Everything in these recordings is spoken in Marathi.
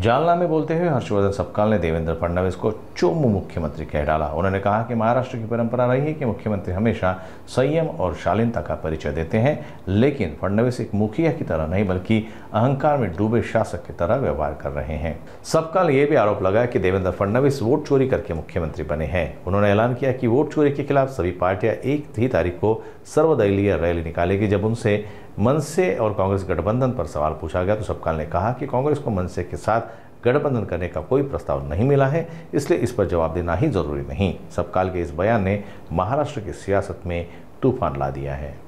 जालना में बोलते हुए हर्षवर्धन सपकाल ने देवेंद्र फडणवीस को चोमू मुख्यमंत्री कह डाला। उन्होंने कहा कि महाराष्ट्र की परंपरा रही है कि मुख्यमंत्री हमेशा संयम और शालीनता का परिचय देते हैं, लेकिन फडणवीस एक मुखिया की तरह नहीं बल्कि अहंकार में डूबे शासक की तरह व्यवहार कर रहे हैं। सपकाल ने यह भी आरोप लगाया कि देवेंद्र फडणवीस वोट चोरी करके मुख्यमंत्री बने हैं। उन्होंने ऐलान किया कि वोट चोरी के खिलाफ सभी पार्टियां 1 तारीख को सर्वदलीय रैली निकालेगी। जब उनसे मनसे और कांग्रेस गठबंधन पर सवाल पूछा गया तो सपकाल ने कहा कि कांग्रेस को मनसे के साथ गठबंधन करने का कोई प्रस्ताव नहीं मिला है, इसलिए इस पर जवाब देना ही जरूरी नहीं। सपकाल के इस बयान ने महाराष्ट्र की सियासत में तूफान ला दिया है।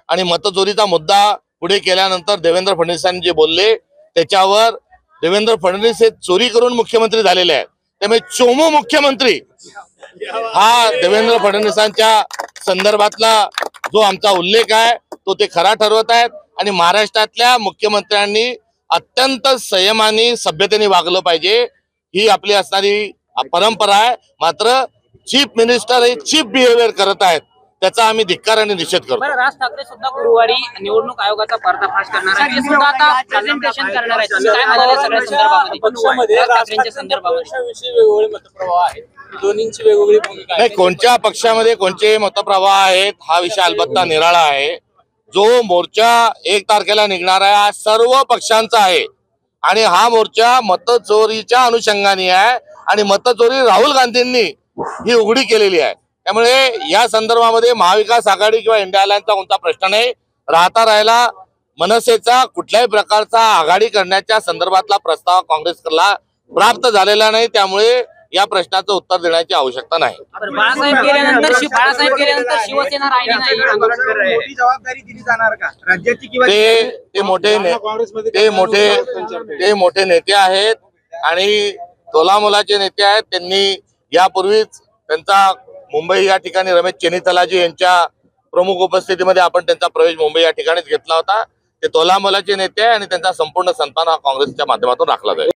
आणि मतचोरीचा मुद्दा पुढे केल्यानंतर देवेंद्र फडणवीसांनी जे बोलले त्याच्यावर देवेंद्र फडणवीस हे चोरी करून मुख्यमंत्री झालेले आहेत, त्यामुळे चोमू मुख्यमंत्री हा देवेंद्र फडणवीसांच्या संदर्भातला जो आमचा उल्लेख आहे तो ते खरा ठरवत आहेत आणि महाराष्ट्रातल्या मुख्यमंत्र्यांनी अत्यंत संयमाने सभ्यतेने वागलं पाहिजे, ही आपली असणारी परंपरा आहे। मात्र चीफ मिनिस्टर हे चीफ बिहेवियर करत आहेत, त्याचा आम्ही धिक्कार आणि निषेध करतो। राज ठाकरे सुद्धा गुरुवारी निवडणूक आयोगाचा पर्दाफाश करणार आहे, ते सुद्धा आता प्रेझेंटेशन करणार आहेत। तुम्ही काय म्हणाले सगळ्या संदर्भामध्ये? पक्षामध्ये राज ठाकरेंच्या संदर्भामध्ये वेगवेगळे मतप्रवाह आहेत, दोन्हींची वेगवेगळी भूमिका आहे। नाही, कोणत्या पक्षामध्ये कोणते मतप्रवाह आहेत हा विषय अलबत्ता निराळा आहे। जो मोर्चा 1 तारखेला निघणार आहे हा सर्व पक्षांचा आहे आणि हा मोर्चा मतचोरीच्या अनुषंगाने आहे आणि मतचोरी राहुल गांधींनी ही उघडी केलेली आहे। त्यामुळे या संदर्भामध्ये महाविकास आघाडी किंवा इंडिया अलायन्सचा कोणता प्रश्न नाही। राहिला मनसेचा कुठल्याही प्रकारचा आघाडी करण्याच्या संदर्भातला प्रस्ताव काँग्रेसला प्राप्त झालेला नाही, त्यामुळे या प्रश्नाचं उत्तर देण्याची आवश्यकता नाही। बाळासाहेब गेल्यानंतर शिवसेना राहिली नाही, मोठी जबाबदारी दिली जाणार का राज्याची किंवा ते मोठे नेते आहेत आणि तोलामोलाचे नेते आहेत। त्यांनी यापूर्वीच त्यांचा मुंबई या ठिकाणी रमेश चेन्नीथलाजी यांच्या प्रमुख उपस्थितीमध्ये आपण त्यांचा प्रवेश मुंबई या ठिकाणीच घेतला होता। ते तोलामोलाचे नेते आणि त्यांचा संपूर्ण सन्मान हा काँग्रेसच्या माध्यमातून राखला जाईल।